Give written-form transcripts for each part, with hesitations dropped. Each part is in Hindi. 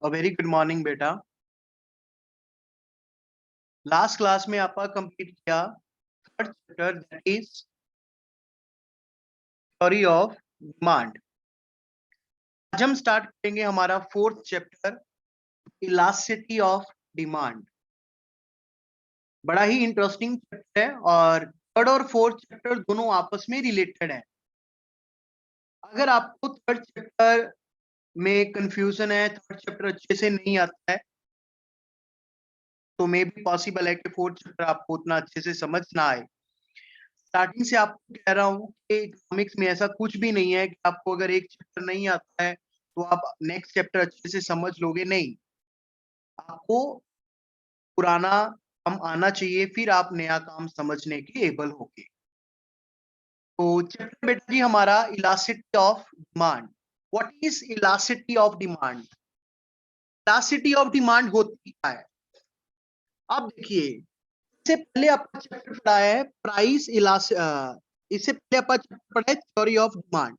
अ वेरी गुड मॉर्निंग बेटा। लास्ट क्लास में आपका कंप्लीट किया third chapter that is theory of demand. आज हम स्टार्ट करेंगे हमारा fourth chapter elasticity of demand. बड़ा ही इंटरेस्टिंग चैप्टर है और थर्ड और फोर्थ चैप्टर दोनों आपस में रिलेटेड है। अगर आपको थर्ड चैप्टर में कंफ्यूजन है, थर्ड चैप्टर अच्छे से नहीं आता है, तो मे भी पॉसिबल है कि फोर्थ चैप्टर आपको उतना अच्छे से समझ ना आए। स्टार्टिंग से आपको कह रहा हूँ कि इकोनॉमिक्स में ऐसा कुछ भी नहीं है कि आपको अगर एक चैप्टर नहीं आता है तो आप नेक्स्ट चैप्टर अच्छे से समझ लोगे, नहीं। आपको पुराना काम आना चाहिए, फिर आप नया काम समझने के एबल होगे। तो चैप्टर बेटा जी हमारा elasticity of demand. What is elasticity of demand? Elasticity of demand होती क्या है? अब देखिए, इससे पहले आपका चैप्टर पढ़ाया है प्राइस इससे पहले आपका चैप्टर पढ़ा है theory of demand.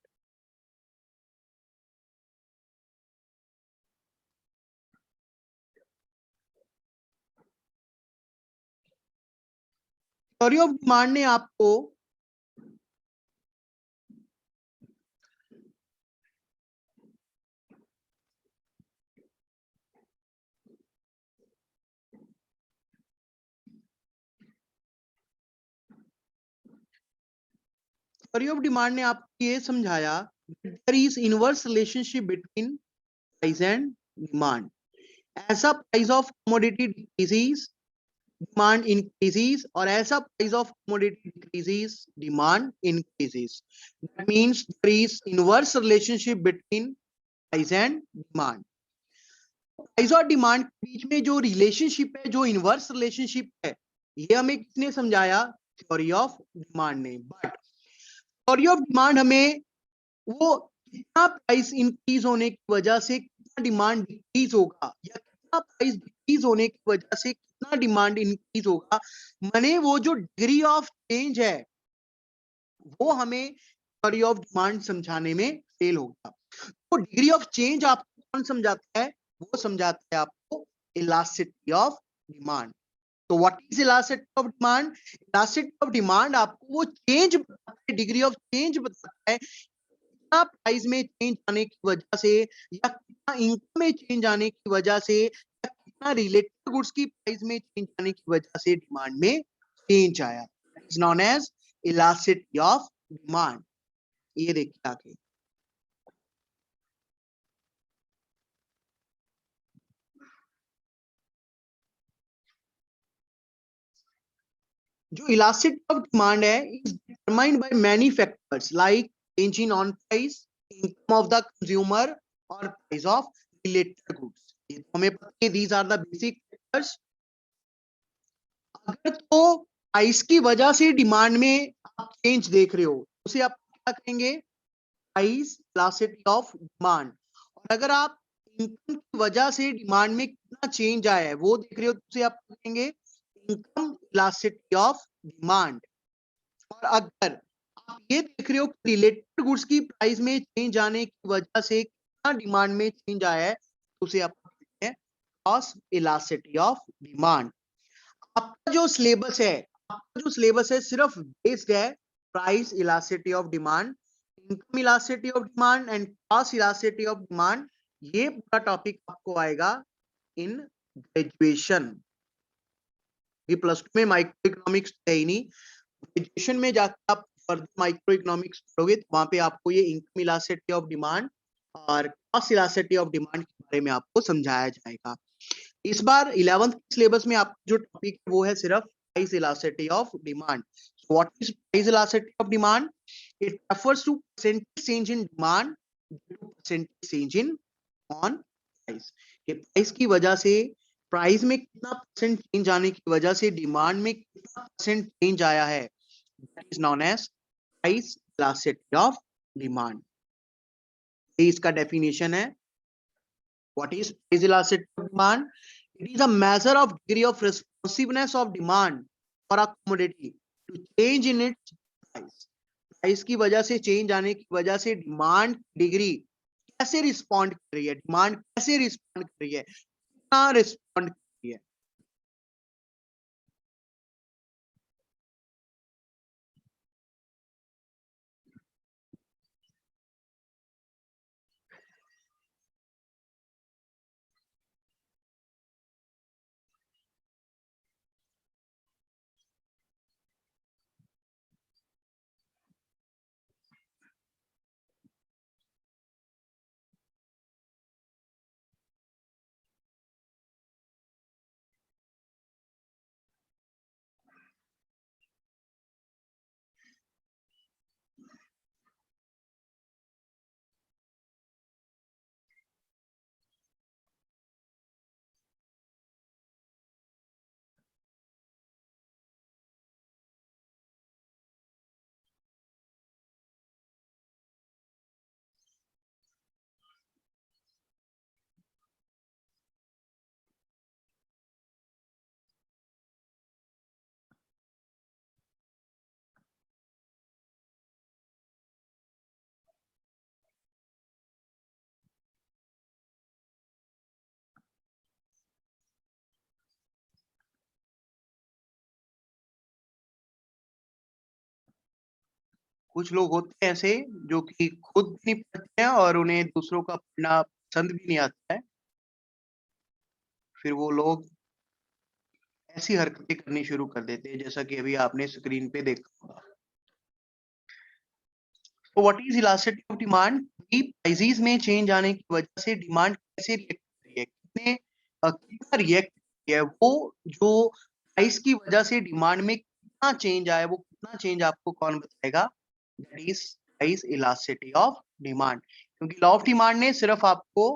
Theory of demand ने आपको थ्योरी ऑफ डिमांड ने आपको ये समझाया there is inverse relationship between price and demand. ऐसा price of commodity decreases, demand increases, और ऐसा price of commodity decreases, demand increases. That means there is inverse relationship between price and demand. Price और डिमांड के बीच में जो रिलेशनशिप है, जो इनवर्स रिलेशनशिप है, ये हमें किसने समझाया? थ्योरी ऑफ डिमांड ने। बट थ्योरी ऑफ डिमांड हमें वो कितना प्राइस इंक्रीज होने की वजह से कितना डिमांड डिक्रीज होगा, या कितना प्राइस डिक्रीज होने की वजह से कितना डिमांड इंक्रीज होगा, माने वो जो डिग्री ऑफ चेंज है वो हमें थ्योरी ऑफ डिमांड समझाने में फेल होगा। तो डिग्री ऑफ चेंज आपको कौन समझाता है? वो समझाता है आपको इलास्टिसिटी ऑफ डिमांड। तो what is elasticity of demand? Elasticity of demand आपको वो चेंज बताता है, डिग्री ऑफ चेंज बताता है, कितना प्राइस में चेंज आने की वजह से, या कितना इनकम में चेंज आने की वजह से, या कितना रिलेटेड गुड्स की प्राइस में चेंज आने की वजह से डिमांड में चेंज आया। Is known as elasticity of demand. ये देखिए आगे, जो इलास्टिसिटी ऑफ डिमांड है is determined by many factors like change in on price, income of the consumer, और प्राइस ऑफ रिलेटेड गुड्स। ये तो हमें पता है, these are the basic factors. अगर तो प्राइस की वजह से डिमांड में आप चेंज देख रहे हो, उसे आप क्या कहेंगे? Price elasticity of demand. और अगर आप इनकम की वजह से डिमांड में कितना चेंज आया है वो देख रहे हो, तो उसे आप कहेंगे इनकम इलास्टिसिटी ऑफ डिमांड। और अगर आप ये देख रहे हो कि रिलेटेड गुड्स की प्राइस में चेंज आने की वजह से कितना डिमांड में चेंज आया है, तो उसे आप कहते हैं कॉस्ट इलास्टिसिटी ऑफ डिमांड। आपका जो सिलेबस है, सिर्फ बेस्ड है price elasticity of demand, income elasticity of demand and cost elasticity of demand. ये पूरा टॉपिक आपको आएगा इन ग्रेजुएशन। ये प्लस टू में माइक्रो इकोनॉमिक्स है ही नहीं, ग्रेजुएशन में जाकर आप फर्दर माइक्रो इकोनॉमिक्स पढ़ोगे तो वहां पे आपको ये इनकम इलास्टिसिटी ऑफ डिमांड और कॉस्ट इलास्टिसिटी ऑफ डिमांड के बारे में आपको समझाया जाएगा। इस बार 11th सिलेबस में आपका जो टॉपिक है वो है सिर्फ price elasticity of demand. What is price elasticity of demand? It refers to percentage change in demand due to percentage change in on price. कि प्राइस की वजह से, प्राइस में कितना परसेंट चेंज आने की वजह से डिमांड में कितना परसेंट चेंज आया है, that is known as price elasticity of demand. ये इसका डेफिनेशन है। What is price elasticity of demand? It is a measure of degree of responsiveness of demand for a commodity to change in its price. Price की वजह से चेंज आने की वजह से डिमांड डिग्री कैसे रिस्पॉन्ड कर रही है, डिमांड कैसे रिस्पॉन्ड कर रही है, कितना रिस्पॉन्ड कर रही है। कुछ लोग होते हैं ऐसे जो कि खुद नहीं पढ़ते हैं और उन्हें दूसरों का पढ़ना पसंद भी नहीं आता है। फिर वो लोग ऐसी हरकतें करनी शुरू कर देते हैं जैसा कि अभी आपने स्क्रीन पे देखा होगा। तो what is elasticity of demand? कि प्राइसेस में चेंज आने की वजह से डिमांड कैसे रिएक्ट कर रही है, कितना रिएक्ट किया है, वो जो प्राइस की वजह से डिमांड में कितना चेंज आया है, वो कितना चेंज आपको कौन बताएगा? That is price elasticity of demand. क्योंकि लॉ ऑफ डिमांड ने सिर्फ आपको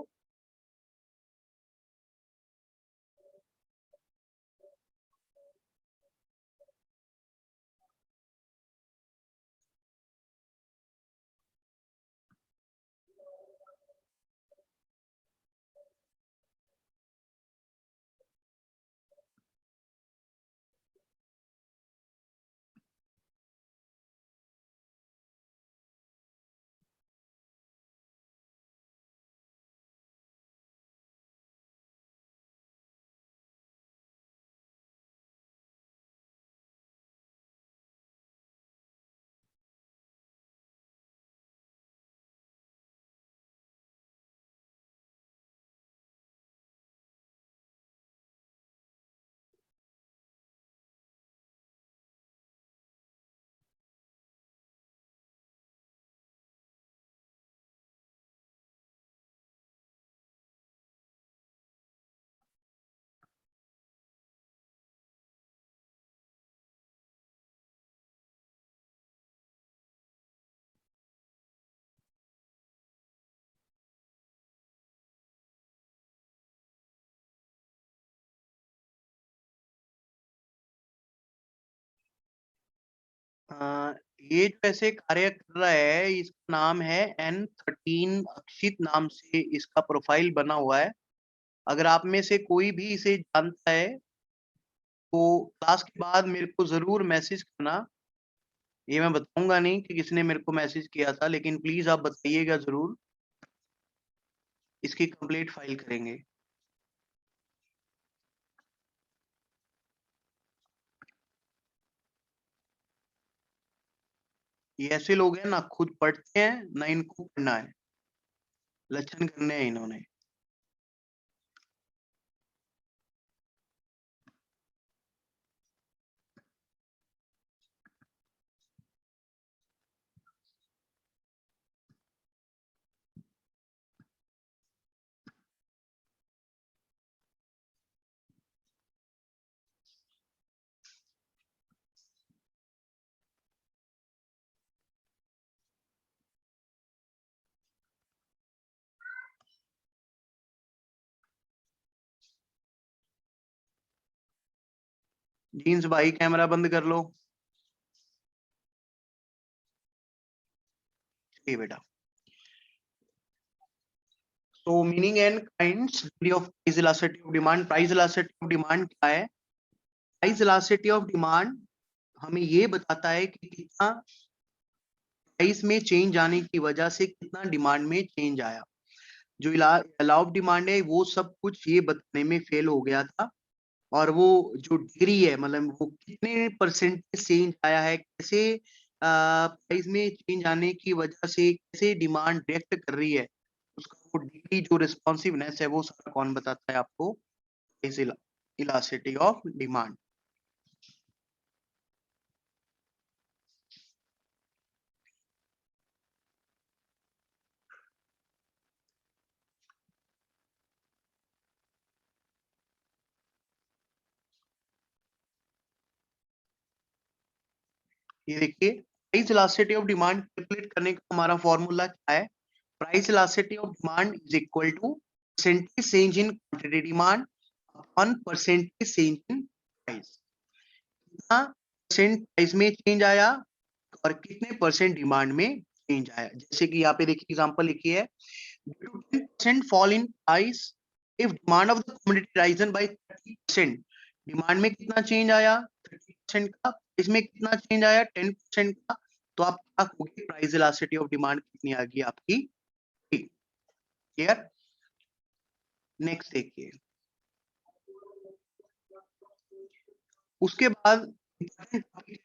ये जो ऐसे कार्य कर रहा है इसका नाम है N13। अक्षित नाम से इसका प्रोफाइल बना हुआ है। अगर आप में से कोई भी इसे जानता है तो क्लास के बाद मेरे को ज़रूर मैसेज करना। ये मैं बताऊँगा नहीं कि किसने मेरे को मैसेज किया था, लेकिन प्लीज़ आप बताइएगा ज़रूर। इसकी कंप्लीट फाइल करेंगे। ये ऐसे लोग हैं ना खुद पढ़ते हैं, ना इनको पढ़ना है। लक्षण करने हैं इन्होंने। जीन्स भाई कैमरा बंद कर लो। ठीक बेटा। तो meaning and kinds of price elasticity of demand. Price elasticity of demand क्या है? प्राइस इलास्टिसिटी ऑफ डिमांड हमें ये बताता है कि कितना प्राइस में चेंज आने की वजह से कितना डिमांड में चेंज आया। जो अलाउ डिमांड है वो सब कुछ ये बताने में फेल हो गया था। और वो जो डिग्री है मतलब वो कितने परसेंटेज चेंज आया है, कैसे प्राइस में चेंज आने की वजह से कैसे डिमांड रिएक्ट कर रही है, उसका वो डिग्री जो रिस्पॉन्सिवनेस है वो सारा कौन बताता है आपको? इस इलास्टिसिटी ऑफ डिमांड। ये देखिए, price elasticity of demand calculate करने का हमारा फॉर्मूला क्या है? Price elasticity of demand is equal to percentage change in quantity demand upon percentage change in price. कितना परसेंट प्राइस में चेंज आया और कितने परसेंट डिमांड में चेंज आया। जैसे कि यहाँ पे देखिए एग्जांपल लिखी है, 10% fall in price if demand of the commodity risen by 30%। Demand में कितना चेंज आया? 30% का। इसमें कितना चेंज आया? 10% का। तो आप क्या कहोगे? प्राइस इलास्टिसिटी ऑफ डिमांड कितनी आ गई आपकी? क्लियर? नेक्स्ट देखिए, उसके बाद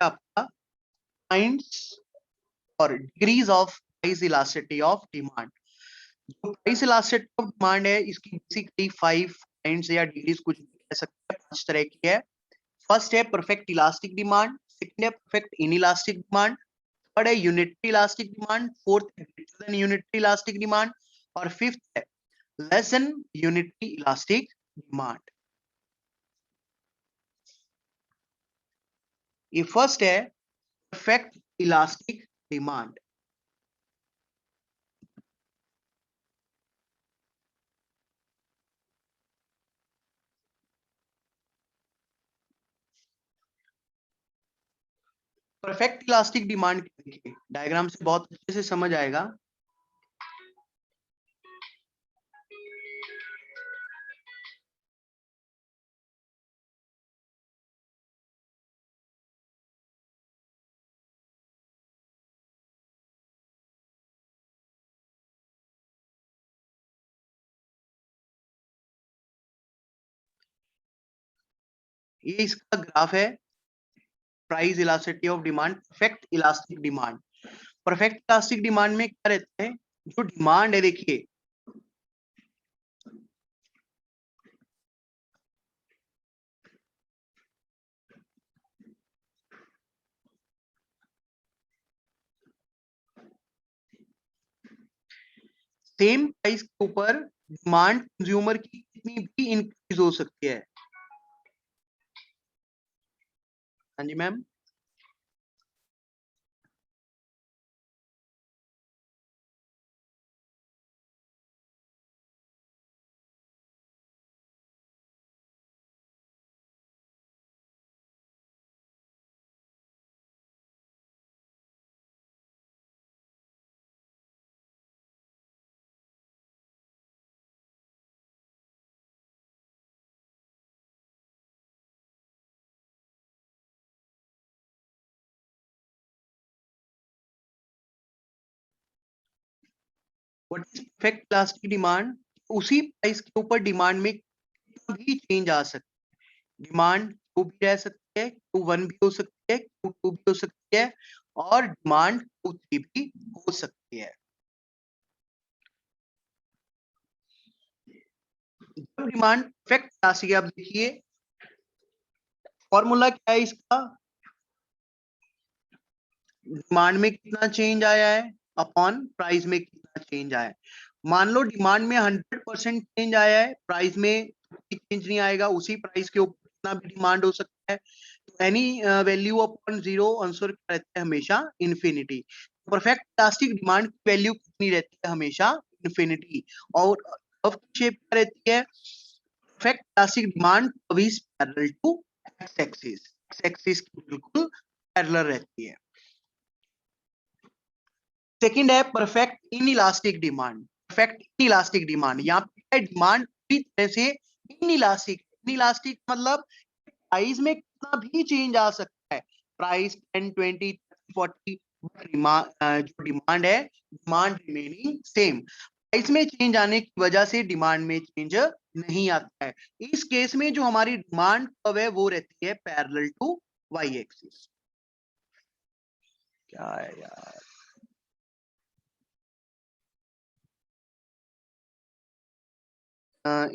आपका पॉइंट्स और degrees of price elasticity of demand. जो प्राइस इलास्टिसिटी ऑफ डिमांड है इसकी बेसिकली 5 पॉइंट्स या डिग्रीज कुछ भी कह सकते हैं, 5 तरह की है। फर्स्ट है परफेक्ट इलास्टिक डिमांड, सेकंड है परफेक्ट इनइलास्टिक डिमांड, थर्ड है यूनिटरी इलास्टिक डिमांड, फोर्थ है greater than unitary elastic demand और फिफ्थ है less than unitary elastic demand. ये फर्स्ट है perfect elastic demand. Perfect elastic demand देखिए डायग्राम से बहुत अच्छे से समझ आएगा। ये इसका ग्राफ है, price elasticity of demand, perfect elastic demand. Perfect elastic demand में क्या रहता है? जो डिमांड है देखिए, सेम प्राइस के ऊपर डिमांड कंज्यूमर की कितनी भी इंक्रीज हो सकती है। हाँ जी ma'am. What is perfect elastic demand? उसी प्राइस के ऊपर डिमांड में कितना भी चेंज आ सकता है। डिमांड टू भी रह सकती है, टू वन भी हो सकती है, टू टू भी हो सकती है और डिमांड टू थ्री भी हो सकती है। जब डिमांड परफेक्ट इलास्टिक, आप देखिए फॉर्मूला क्या है इसका? डिमांड में कितना चेंज आया है अपॉन प्राइस में कितना चेंज आया है। मान लो डिमांड में 100% चेंज आया है, प्राइस में चेंज नहीं आएगा, उसी प्राइस के ऊपर कितना भी डिमांड हो सकता है। तो any value upon zero answer क्या रहता है? हमेशा इन्फिनिटी। परफेक्ट इलास्टिक डिमांड की वैल्यू कितनी रहती है? हमेशा इन्फिनिटी। और कर्व की शेप क्या रहती है? Perfect elastic demand is parallel to X axis, X axis की बिल्कुल पैरेलल रहती है। सेकंड है perfect inelastic demand. Perfect inelastic demand, यहाँ पे डिमांड पूरी तरह से इन इलास्टिक। इन इलास्टिक मतलब प्राइस में कितना भी चेंज आ सकता है, प्राइस 10 20 40, जो डिमांड है डिमांड रिमेनिंग सेम। प्राइस में चेंज आने की वजह से डिमांड में चेंज नहीं आता है। इस केस में जो हमारी डिमांड कर्व है वो रहती है पैरेलल टू वाई एक्सिस। क्या है यार,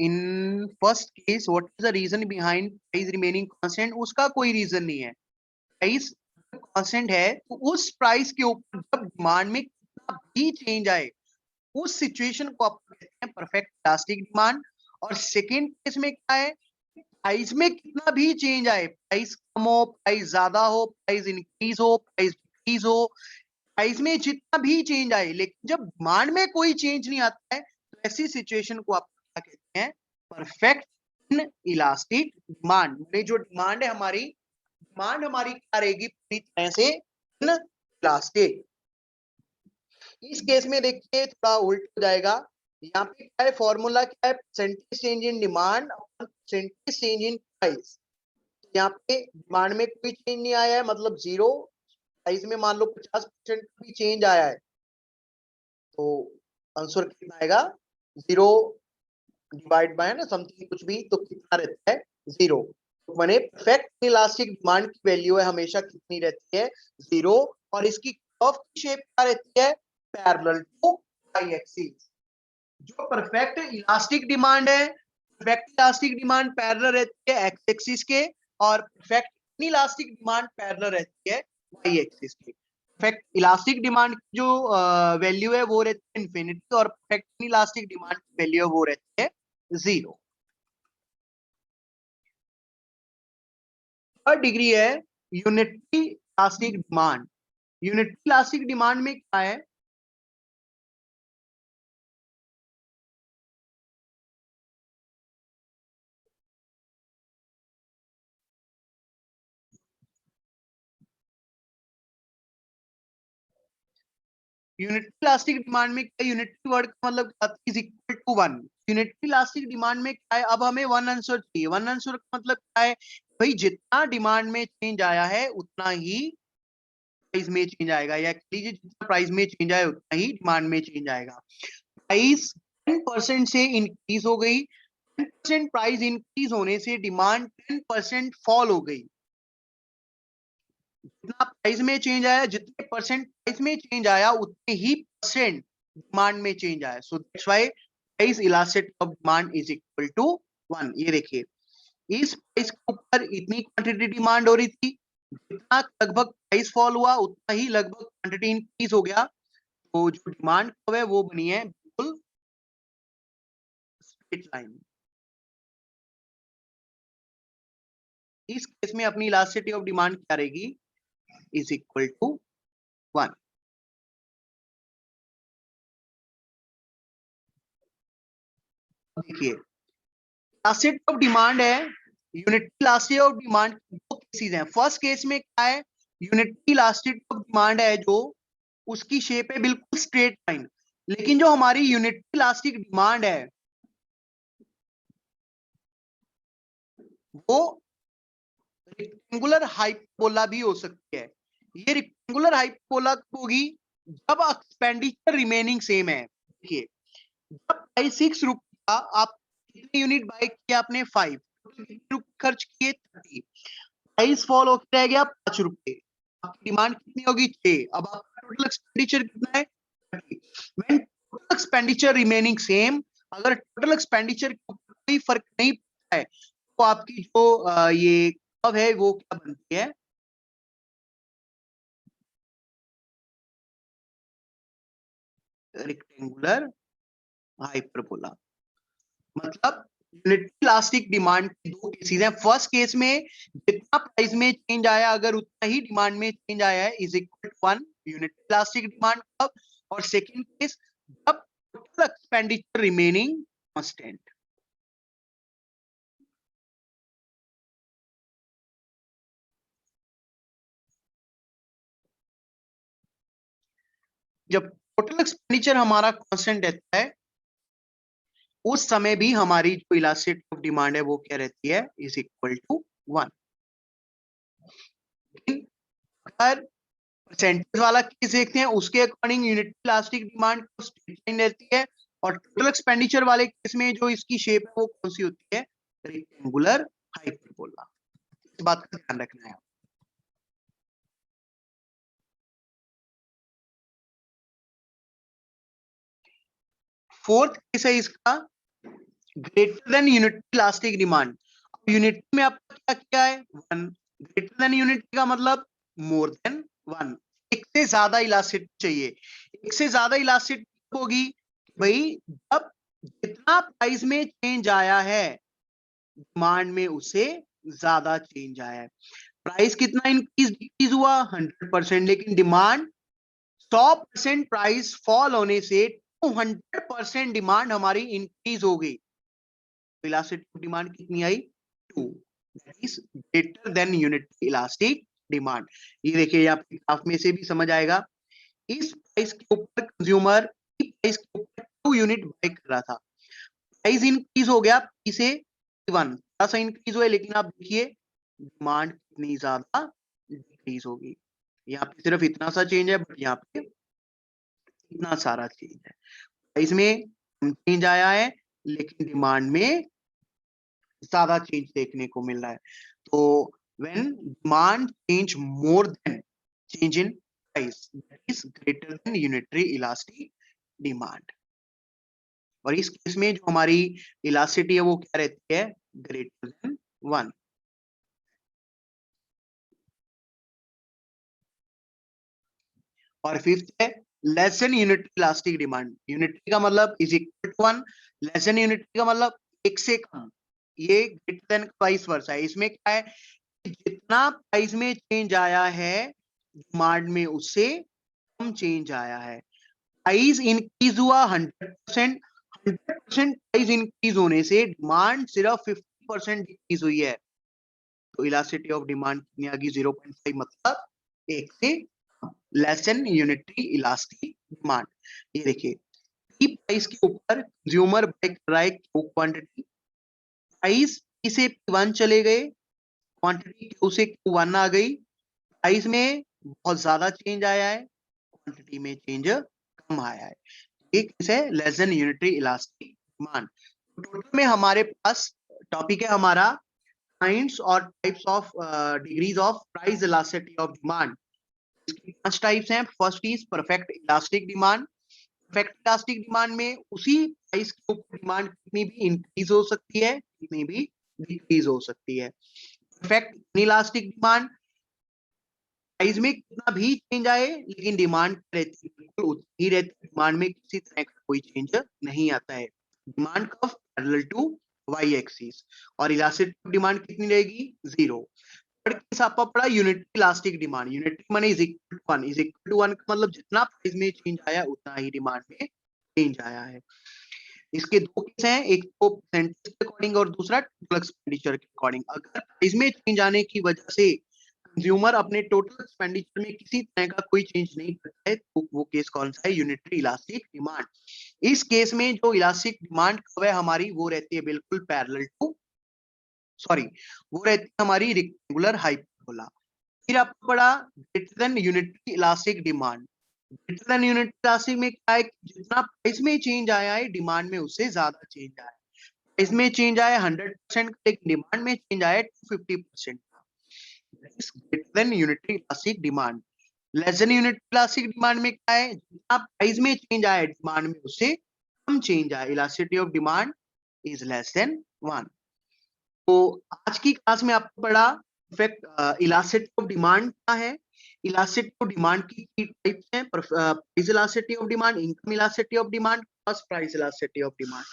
in first case what is the reason behind price remaining constant? उसका कोई रीजन नहीं है। प्राइस कांस्टेंट है तो उस प्राइस के ऊपर जब डिमांड में कितना भी चेंज आए उस सिचुएशन को आप कहते हैं परफेक्ट इलास्टिक डिमांड। और सेकेंड केस में क्या है, प्राइस में कितना भी चेंज आए, प्राइस कम हो, प्राइस ज्यादा हो, प्राइस इंक्रीज हो, प्राइस डिक्रीज हो, प्राइस में जितना भी चेंज आए, लेकिन जब डिमांड में कोई चेंज नहीं आता है तो ऐसी सिचुएशन को आप क्या कहते हैं, परफेक्ट इन इलास्टिक डिमांड। जो डिमांड है हमारी, डिमांड हमारी क्या रहेगी, पूरी तरह से इन इलास्टिक। इस केस में देखिए थोड़ा उल्ट हो जाएगा। यहाँ पे क्या है, फॉर्मूला क्या है, परसेंटेज चेंज इन डिमांड और परसेंटेज चेंज इन प्राइस। यहाँ पे डिमांड में कोई चेंज नहीं आया है मतलब जीरो, प्राइस में मान लो 50% भी चेंज आया है तो आंसर कितना आएगा, जीरो डिवाइड बाय ना समथिंग कुछ भी, तो कितना रहता है, जीरो। तो मैंने परफेक्ट इलास्टिक डिमांड की वैल्यू है हमेशा कितनी रहती है, जीरो। और इसकी कर्व की शेप क्या रहती है, पैरेलल टू वाई एक्सिस। जो परफेक्ट इलास्टिक डिमांड है, परफेक्ट इलास्टिक डिमांड पैरेलल रहती है एक्स एक्सिस के, और परफेक्ट इलास्टिक डिमांड पैरेलल रहती है वाई एक्सिस के। परफेक्ट इलास्टिक डिमांड की जो वैल्यू है वो रहती है इन्फिनिटी, और परफेक्ट इलास्टिक डिमांड की वैल्यू है वो रहती है जीरो। थर्ड डिग्री है unitary elastic demand. Unitary elastic demand में क्या है, यूनिटरी इलास्टिक डिमांड में क्या, यूनिटरी वर्ड का मतलब is equal to one. Unitary elastic demand में क्या है, अब हमें वन आंसर चाहिए। वन आंसर का मतलब क्या है, भाई जितना डिमांड में चेंज आया है उतना ही प्राइस में चेंज आएगा, या लीजिए जितना प्राइस में चेंज आया उतना ही डिमांड में चेंज आएगा। प्राइस 10% से इंक्रीज हो गई, 10% प्राइस इंक्रीज होने से डिमांड 10% फॉल हो गई। जितना प्राइस में चेंज आया, जितने परसेंट प्राइस में चेंज आया उतने ही परसेंट डिमांड में चेंज आया। So that's why price elasticity of demand is equal to one. ये देखिए इस प्राइस के ऊपर इतनी क्वांटिटी डिमांड हो रही थी, जितना लगभग प्राइस फॉल हुआ उतना ही लगभग क्वांटिटी इंक्रीज हो गया। तो जो डिमांड कर्व है वो बनी है बिल्कुल स्ट्रेट लाइन। इस केस में अपनी इलास्टिसिटी ऑफ डिमांड क्या रहेगी, इज इक्वल टू वन। देखिए इलास्टिसिटी ऑफ डिमांड है, यूनिटरी इलास्टिसिटी ऑफ डिमांड दो केसेस हैं। फर्स्ट केस में क्या है, यूनिटरी इलास्टिसिटी ऑफ डिमांड है जो उसकी शेप है बिल्कुल स्ट्रेट लाइन, लेकिन जो हमारी यूनिटरी इलास्टिक डिमांड है वो रेक्टेंगुलर हाइपरबोला भी हो सकती है। ये रेक्टेंगुलर हाइपरबोला होगी जब एक्सपेंडिचर रिमेनिंग सेम है। देखिए जब प्राइस 6 रुपए का, आप कितने यूनिट बाय किए आपने, 5, कितने रुपए खर्च किए, 30, प्राइस फॉल होकर रह गया 5 रुपए, आपकी डिमांड कितनी होगी, 6। अब आपका टोटल एक्सपेंडिचर कितना है, 30। When total expenditure remaining same, अगर टोटल एक्सपेंडिचर के ऊपर कोई फर्क नहीं पड़ता है तो आपकी जो ये कर्व है वो क्या बनती है, रेक्टेंगुलर हाइपरबोला। मतलब यूनिटरी इलास्टिक डिमांड की दो केसेस हैं। फर्स्ट केस में जितना प्राइस में चेंज आया अगर उतना ही डिमांड में चेंज आया है is equal to one, unitary elastic demand curve. और सेकंड केस जब टोटल एक्सपेंडिचर रिमेनिंग कांस्टेंट। जब टोटल एक्सपेंडिचर हमारा कांस्टेंट रहता है उस समय भी हमारी जो इलास्टिसिटी ऑफ डिमांड है वो क्या रहती है, इज इक्वल टू वन। अगर परसेंटेज वाला केस देखते हैं उसके according unit elastic demand straight line रहती है, और टोटल एक्सपेंडिचर वाले केस में जो इसकी शेप है वो कौन सी होती है, रेक्टेंगुलर हाइपरबोला। इस बात का ध्यान रखना है। फोर्थ केस है इसका greater than unity elastic demand. Unity में आपका क्या क्या है, वन। ग्रेटर देन यूनिटी का मतलब मोर देन वन, एक से ज्यादा इलास्टिसिटी चाहिए। एक से ज्यादा इलास्टिसिटी होगी भाई जब जितना प्राइस में चेंज आया है डिमांड में उससे ज्यादा चेंज आया है। प्राइस कितना इंक्रीज डिक्रीज हुआ, 100%, लेकिन डिमांड 100% प्राइस फॉल होने से 200% डिमांड हमारी इंक्रीज हो गई। इलास्टिक डिमांड कितनी आई, 2, that is greater than unit elastic demand. ये देखिए आपके ग्राफ में से भी समझ आएगा, इस प्राइस के ऊपर कंज्यूमर प्राइस के ऊपर 2 यूनिट बाय कर रहा था, प्राइस इंक्रीज हो गया पी से 1, थोड़ा सा इंक्रीज हुआ, लेकिन आप देखिए डिमांड कितनी ज्यादा डिक्रीज होगी। यहाँ पे सिर्फ इतना सा चेंज है, बट यहाँ पे इतना सारा चेंज है। प्राइस में चेंज आया है लेकिन डिमांड में ज्यादा चेंज देखने को मिल रहा है। तो when demand change more than change in price, that is greater than unitary elastic demand. और इस केस में जो हमारी इलास्टिसिटी है वो क्या रहती है, ग्रेटर देन 1। और फिफ्थ है less than unitary elastic demand. Unitary का मतलब is equal to 1, less than unitary का मतलब एक से कम। ये ग्रेटर देन वाइस वर्सा है। इसमें क्या है, जितना प्राइस में चेंज आया है डिमांड में उससे कम चेंज आया है। प्राइस इंक्रीज हुआ 100%, 100% प्राइस इंक्रीज होने से डिमांड सिर्फ 50% डिक्रीज हुई है। तो इलास्टिसिटी ऑफ डिमांड कितनी आ गई, 0.5, मतलब एक से less than unitary elastic demand. ये देखिए P प्राइस के ऊपर कंज्यूमर बाय कर रहा है क्वांटिटी, प्राइस से P1 चले गए, क्वांटिटी Q से Q1 आ गई, प्राइस में बहुत ज्यादा चेंज आया है, क्वांटिटी में चेंज कम आया है। एक है less than unitary elastic demand. Total में हमारे पास टॉपिक है हमारा काइंड्स और types of degrees of price elasticity of demand. इसकी 5 टाइप्स हैं। First is perfect elastic demand. Perfect elastic demand में उसी प्राइस के ऊपर डिमांड कितनी भी इंक्रीज हो सकती है, कितनी भी डिक्रीज हो सकती है। परफेक्ट इलास्टिक डिमांड, प्राइस में कितना भी चेंज आए लेकिन डिमांड रहती है, बिल्कुल उतनी ही रहती है, डिमांड में किसी तरह का कोई चेंज नहीं आता है। Demand curve parallel to Y axis. और इलास्टिसिटी डिमांड कितनी रहेगी, 0। थर्ड केस आपका पड़ा यूनिटरी इलास्टिक डिमांड। यूनिटरी माने is equal to 1, is equal to 1 का मतलब जितना प्राइस में चेंज आया उतना ही डिमांड में चेंज आया है। इसके दो केस हैं, एक तो परसेंटेज के अकॉर्डिंग और दूसरा टोटल एक्सपेंडिचर के अकॉर्डिंग। अगर प्राइस में चेंज आने की वजह से कंज्यूमर अपने टोटल एक्सपेंडिचर में किसी तरह का कोई चेंज नहीं करता है तो वो केस कौन सा है, यूनिटरी इलास्टिक डिमांड। इस केस में जो इलास्टिक डिमांड कर्व है हमारी वो रहती है बिल्कुल पैरेलल टू, सॉरी, वो रहती है हमारी रेक्टेंगुलर हाइपरबोला। फिर आपको पड़ा greater than unitary elastic demand. Greater than unitary elastic में क्या है, जितना प्राइस में चेंज आया है डिमांड में उससे ज्यादा चेंज आया है। प्राइस में चेंज आया 100%, लेकिन डिमांड में चेंज आया 250%। Greater than unitary elastic demand. Less than unitary elastic demand में क्या है, जितना प्राइस में चेंज आया डिमांड में उससे कम चेंज आया, elasticity of demand is less than 1। तो आज की क्लास में आपको पढ़ा इफेक्ट इलास्टिसिटी ऑफ डिमांड क्या है, इलास्टिसिटी ऑफ डिमांड की टाइप्स हैं, price elasticity of demand, income elasticity of demand, plus price elasticity of demand.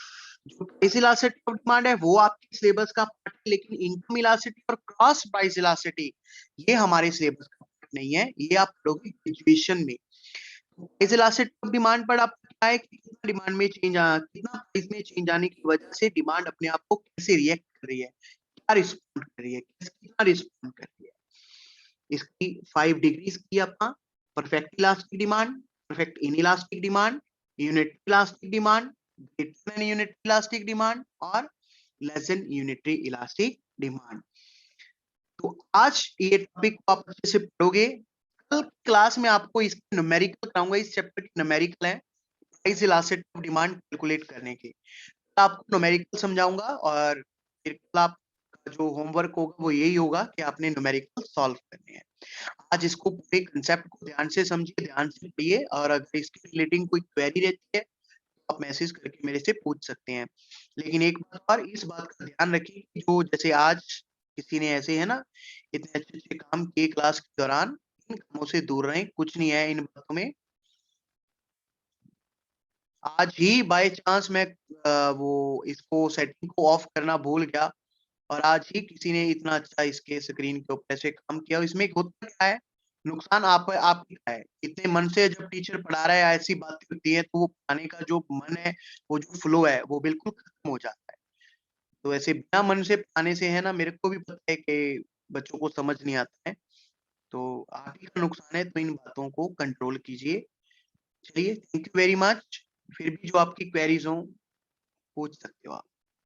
जो प्राइस इलास्टिसिटी ऑफ डिमांड है वो आपके सिलेबस का पार्ट है, लेकिन इनकम इलास्टिसिटी और क्रॉस प्राइस इलास्टिसिटी ये हमारे सिलेबस का पार्ट नहीं है, ये आप पढ़ोगे ग्रेजुएशन में। प्राइस इलास्टिसिटी ऑफ डिमांड पर आप क्या है कि कितना डिमांड में चेंज कितना प्राइस में चेंज आने की वजह से डिमांड अपने आप को कैसे रिएक्ट कर रही है, क्या रिस्पॉन्ड कर रही है, कितना रिस्पॉन्ड कर रही है। इसकी 5 डिग्रीज की अपना, perfect elastic demand, perfect inelastic demand, unitary elastic demand, greater than unitary elastic demand और less than unitary elastic demand. तो आज ये टॉपिक को आप अच्छे से पढ़ोगे। कल क्लास में आपको इसके न्यूमेरिकल कराऊंगा, इस चैप्टर के न्यूमेरिकल है, price elasticity of demand calculate करने के। कल आपको न्यूमेरिकल समझाऊँगा और फिर कल आपका जो होमवर्क होगा वो यही होगा कि आपने न्यूमेरिकल सॉल्व करने हैं। आज इसको पूरे कांसेप्ट को ध्यान से समझिए, ध्यान से पढ़िए और अगर इसके रिलेटिंग कोई क्वेरी रहती है, तो आप मैसेज करके मेरे से पूछ सकते हैं। लेकिन एक बात और इस बात का ध्यान रखिए कि जो जैसे आज किसी ने ऐसे है ना, इतने अच्छे-अच्छे काम किए क्लास के दौरान, इन कामों से दूर रहें, कुछ नहीं है इन बातों में। आज ही बाय चांस मैं वो इसको सेटिंग को ऑफ करना भूल गया और आज ही किसी ने इतना अच्छा इसके स्क्रीन के ऊपर ऐसे काम किया। इसमें एक होता क्या है, नुकसान आप ही का है। इतने मन से जब टीचर पढ़ा रहा है, ऐसी बातें होती हैं, तो वो पढ़ाने का जो मन है, वो जो फ्लो है, वो बिल्कुल खत्म हो जाता है। तो ऐसे बिना मन से पढ़ाने से है ना, मेरे को भी पता है कि बच्चों को समझ नहीं आता है। तो आप ही का नुकसान है, तो इन बातों को कंट्रोल कीजिए। चलिए, थैंक यू वेरी मच। फिर भी जो आपकी क्वेरीज़ हों, पूछ सकते हो आप।